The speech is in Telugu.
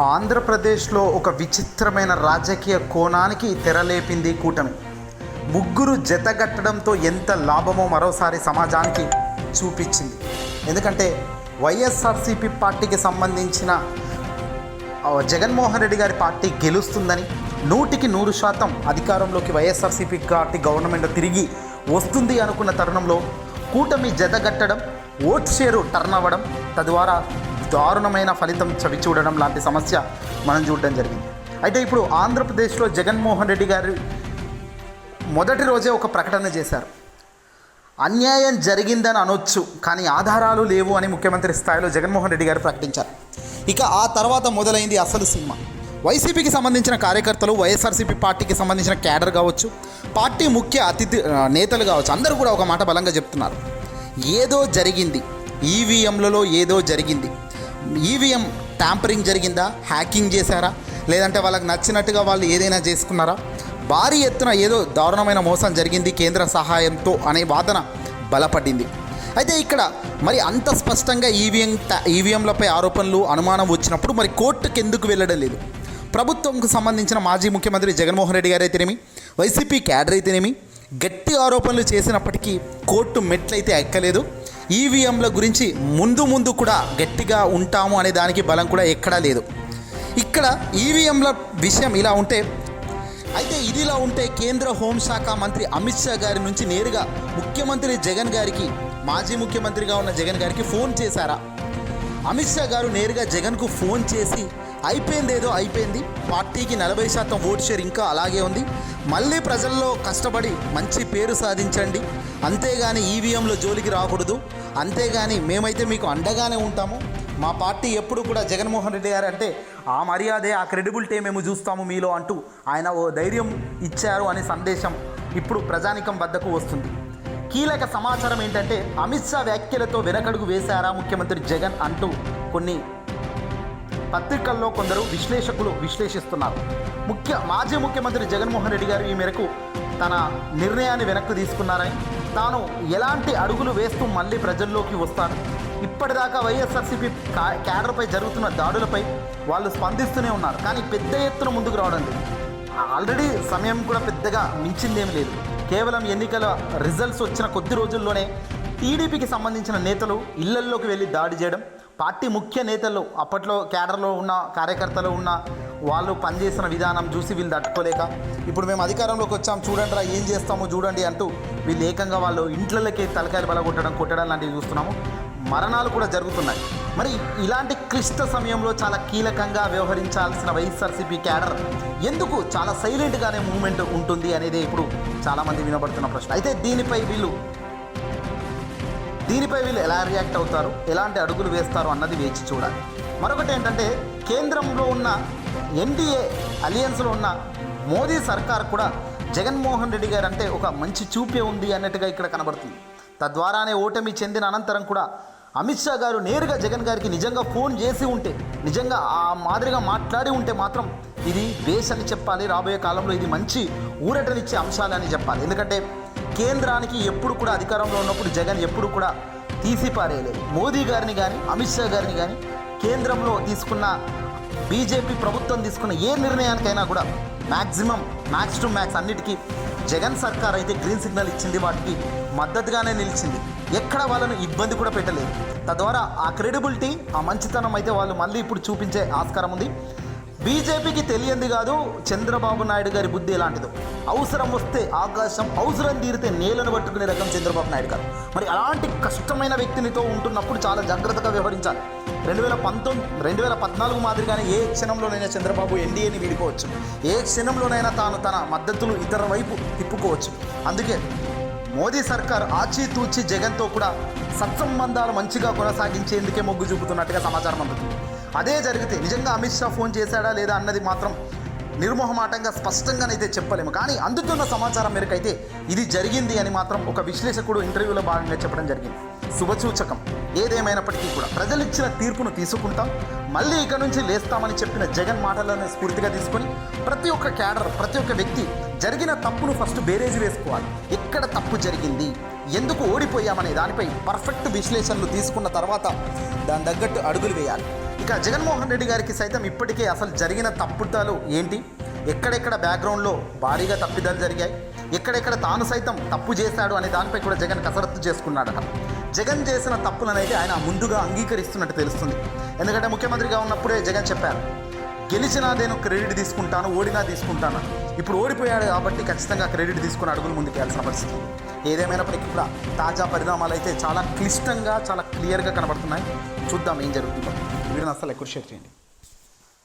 ఆంధ్రప్రదేశ్లో ఒక విచిత్రమైన రాజకీయ కోణానికి తెరలేపింది కూటమి. ముగ్గురు జతగట్టడంతో ఎంత లాభమో మరోసారి సమాజానికి చూపించింది. ఎందుకంటే వైఎస్ఆర్సీపీ పార్టీకి సంబంధించిన జగన్మోహన్ రెడ్డి గారి పార్టీ గెలుస్తుందని, 100% అధికారంలోకి వైఎస్ఆర్సీపీ పార్టీ గవర్నమెంట్ తిరిగి వస్తుంది అనుకున్న తరుణంలో కూటమి జతగట్టడం, ఓట్ షేరు టర్న్ అవ్వడం, తద్వారా దారుణమైన ఫలితం చవిచూడడం లాంటి సమస్య మనం చూడడం జరిగింది. అయితే ఇప్పుడు ఆంధ్రప్రదేశ్లో జగన్మోహన్ రెడ్డి గారు మొదటి రోజే ఒక ప్రకటన చేశారు. అన్యాయం జరిగిందని అనొచ్చు, కానీ ఆధారాలు లేవు అని ముఖ్యమంత్రి స్థాయిలో జగన్మోహన్ రెడ్డి గారు ప్రకటించారు. ఇక ఆ తర్వాత మొదలైంది అసలు సినిమా. వైసీపీకి సంబంధించిన కార్యకర్తలు, వైఎస్ఆర్సీపీ పార్టీకి సంబంధించిన క్యాడర్ కావచ్చు, పార్టీ ముఖ్య అతిథి నేతలు కావచ్చు, అందరూ కూడా ఒక మాట బలంగా చెప్తున్నారు. ఏదో జరిగింది, ఈవీఎంలలో ఏదో జరిగింది. ఈవీఎం ట్యాంపరింగ్ జరిగిందా, హ్యాకింగ్ చేశారా, లేదంటే వాళ్ళకి నచ్చినట్టుగా వాళ్ళు ఏదైనా చేసుకున్నారా, భారీ ఎత్తున ఏదో దారుణమైన మోసం జరిగింది కేంద్ర సహాయంతో అనే వాదన బలపడింది. అయితే ఇక్కడ మరి అంత స్పష్టంగా ఈవీఎంలపై ఆరోపణలు, అనుమానం వచ్చినప్పుడు మరి కోర్టుకు ఎందుకు వెళ్ళడం లేదు? ప్రభుత్వంకు సంబంధించిన మాజీ ముఖ్యమంత్రి జగన్మోహన్ రెడ్డి గారు అయితేనేమి, వైసీపీ క్యాడర్ అయితేనేమి గట్టి ఆరోపణలు చేసినప్పటికీ కోర్టు మెట్లయితే ఎక్కలేదు. ఈవీఎంల గురించి ముందు కూడా గట్టిగా ఉంటాము అనే దానికి బలం కూడా ఎక్కడా లేదు. ఇక్కడ ఈవీఎంల విషయం ఇలా ఉంటే, అయితే ఇదిలా ఉంటే కేంద్ర హోంశాఖ మంత్రి అమిత్ షా గారి నుంచి నేరుగా ముఖ్యమంత్రి జగన్ గారికి, మాజీ ముఖ్యమంత్రిగా ఉన్న జగన్ గారికి ఫోన్ చేశారా? అమిత్ షా గారు నేరుగా జగన్కు ఫోన్ చేసి అయిపోయిందేదో అయిపోయింది, పార్టీకి 40% ఓట్ షేర్ ఇంకా అలాగే ఉంది, మళ్ళీ ప్రజల్లో కష్టపడి మంచి పేరు సాధించండి, అంతేగాని ఈవీఎంలో జోలికి రాకూడదు, అంతేగాని మేమైతే మీకు అండగానే ఉంటాము, మా పార్టీ ఎప్పుడు కూడా జగన్మోహన్ రెడ్డి గారు అంటే ఆ మర్యాదే, ఆ క్రెడిబిలిటీ మేము చూస్తాము మీలో అంటూ ఆయన ఓ ధైర్యం ఇచ్చారు అనే సందేశం ఇప్పుడు ప్రజానికం వద్దకు వస్తుంది. కీలక సమాచారం ఏంటంటే, అమిత్ షా వ్యాఖ్యలతో వెనకడుగు వేశారా ముఖ్యమంత్రి జగన్ అంటూ కొన్ని పత్రికల్లో కొందరు విశ్లేషకులు విశ్లేషిస్తున్నారు. మాజీ ముఖ్యమంత్రి జగన్మోహన్ రెడ్డి గారు ఈ మేరకు తన నిర్ణయాన్ని వెనక్కి తీసుకున్నారని, తాను ఎలాంటి అడుగులు వేస్తూ మళ్ళీ ప్రజల్లోకి వస్తారు, ఇప్పటిదాకా వైఎస్ఆర్సీపీ క్యాడర్పై జరుగుతున్న దాడులపై వాళ్ళు స్పందిస్తూనే ఉన్నారు, కానీ పెద్ద ఎత్తున ముందుకు రావడం లేదు. ఆల్రెడీ సమయం కూడా పెద్దగా మించిందేం లేదు. కేవలం ఎన్నికల రిజల్ట్స్ వచ్చిన కొద్ది రోజుల్లోనే టీడీపీకి సంబంధించిన నేతలు ఇళ్లల్లోకి వెళ్ళి దాడి చేయడం, పార్టీ ముఖ్య నేతలు, అప్పట్లో క్యాడర్లో ఉన్న కార్యకర్తలు ఉన్న వాళ్ళు పనిచేసిన విధానం చూసి వీళ్ళు తట్టుకోలేక, ఇప్పుడు మేము అధికారంలోకి వచ్చాం చూడండి రా ఏం చేస్తామో చూడండి అంటూ వీళ్ళు ఏకంగా వాళ్ళు ఇంట్లకి తలకాయలు కొట్టడం లాంటివి చూస్తున్నాము. మరణాలు కూడా జరుగుతున్నాయి. మరి ఇలాంటి క్లిష్ట సమయంలో చాలా కీలకంగా వ్యవహరించాల్సిన వైఎస్ఆర్సీపీ క్యాడర్ ఎందుకు చాలా సైలెంట్గానే మూవ్మెంట్ ఉంటుంది అనేది ఇప్పుడు చాలామంది వినబడుతున్న ప్రశ్న. అయితే దీనిపై వీళ్ళు ఎలా రియాక్ట్ అవుతారు, ఎలాంటి అడుగులు వేస్తారు అన్నది వేచి చూడాలి. మరొకటి ఏంటంటే, కేంద్రంలో ఉన్న ఎన్డీఏ అలియన్స్లో ఉన్న మోదీ సర్కార్ కూడా జగన్మోహన్ రెడ్డి గారు అంటే ఒక మంచి చూపే ఉంది అన్నట్టుగా ఇక్కడ కనబడుతుంది. తద్వారానే ఓటమి చెందిన అనంతరం కూడా అమిత్ షా గారు నేరుగా జగన్ గారికి నిజంగా ఫోన్ చేసి ఉంటే, నిజంగా ఆ మాదిరిగా మాట్లాడి ఉంటే మాత్రం ఇది బేస్ అని చెప్పాలి. రాబోయే కాలంలో ఇది మంచి ఊరటనిచ్చే అంశాలని చెప్పాలి. ఎందుకంటే కేంద్రానికి ఎప్పుడు కూడా అధికారంలో ఉన్నప్పుడు జగన్ ఎప్పుడు కూడా తీసి పారేయలేదు. మోదీ గారిని కానీ, అమిత్ షా గారిని కానీ, కేంద్రంలో తీసుకున్న బీజేపీ ప్రభుత్వం తీసుకున్న ఏ నిర్ణయానికైనా కూడా మ్యాక్స్ టు మ్యాక్స్ అన్నిటికీ జగన్ సర్కార్ అయితే గ్రీన్ సిగ్నల్ ఇచ్చింది, వాటికి మద్దతుగానే నిలిచింది, ఎక్కడ వాళ్ళను ఇబ్బంది కూడా పెట్టలేదు. తద్వారా ఆ క్రెడిబిలిటీ, ఆ మంచితనం అయితే వాళ్ళు మళ్ళీ ఇప్పుడు చూపించే ఆస్కారం ఉంది. బీజేపీకి తెలియంది కాదు చంద్రబాబు నాయుడు గారి బుద్ధి ఎలాంటిదో. అవసరం వస్తే ఆకాశం, అవసరం తీరితే నేలను పట్టుకునే రకం చంద్రబాబు నాయుడు గారు. మరి అలాంటి కష్టమైన వ్యక్తినితో ఉంటున్నప్పుడు చాలా జాగ్రత్తగా వ్యవహరించాలి. 2014 మాదిరిగానే ఏ క్షణంలోనైనా చంద్రబాబు ఎన్డీఏని వీడిపోవచ్చు, ఏ క్షణంలోనైనా తాను తన మద్దతులు ఇతర వైపు తిప్పుకోవచ్చు. అందుకే మోదీ సర్కార్ ఆచితూచి జగన్తో కూడా సత్సంబంధాలు మంచిగా కొనసాగించేందుకే మొగ్గు చూపుతున్నట్టుగా సమాచారం అందుతుంది. అదే జరిగితే నిజంగా అమిత్ షా ఫోన్ చేశాడా లేదా అన్నది మాత్రం నిర్మోహమాటంగా స్పష్టంగానైతే చెప్పలేము, కానీ అందుతున్న సమాచారం మేరకైతే ఇది జరిగింది అని మాత్రం ఒక విశ్లేషకుడు ఇంటర్వ్యూలో భాగంగా చెప్పడం జరిగింది. శుభసూచకం. ఏదేమైనప్పటికీ కూడా ప్రజలిచ్చిన తీర్పును తీసుకుంటాం, మళ్ళీ ఇక నుంచి లేస్తామని చెప్పిన జగన్ మాటలను స్ఫూర్తిగా తీసుకొని ప్రతి ఒక్క క్యాడర్, ప్రతి ఒక్క వ్యక్తి జరిగిన తప్పును ఫస్ట్ బేరేజ్ వేసుకోవాలి. ఎక్కడ తప్పు జరిగింది, ఎందుకు ఓడిపోయామనే దానిపై పర్ఫెక్ట్ విశ్లేషణలు తీసుకున్న తర్వాత దాని తగ్గట్టు అడుగులు వేయాలి. ఇక జగన్మోహన్ రెడ్డి గారికి సైతం ఇప్పటికే అసలు జరిగిన తప్పుతాలు ఏంటి, ఎక్కడెక్కడ బ్యాక్గ్రౌండ్లో భారీగా తప్పిదాలు జరిగాయి, ఎక్కడెక్కడ తాను సైతం తప్పు చేశాడు అనే దానిపై కూడా జగన్ కసరత్తు చేసుకున్నాడట. జగన్ చేసిన తప్పులనైతే ఆయన ముందుగా అంగీకరిస్తున్నట్టు తెలుస్తుంది. ఎందుకంటే ముఖ్యమంత్రిగా ఉన్నప్పుడే జగన్ చెప్పారు, గెలిచినా నేను క్రెడిట్ తీసుకుంటాను, ఓడినా తీసుకుంటాను. ఇప్పుడు ఓడిపోయాడు కాబట్టి ఖచ్చితంగా క్రెడిట్ తీసుకుని అడుగులు ముందుకేయాల్సిన పరిస్థితి. ఏదేమైనప్పటికీ కూడా తాజా పరిణామాలు అయితే చాలా క్లిష్టంగా, చాలా క్లియర్గా కనబడుతున్నాయి. చూద్దాం ఏం జరుగుతుందో. వీడియోని అసలు ఎక్కువ షేర్ చేయండి.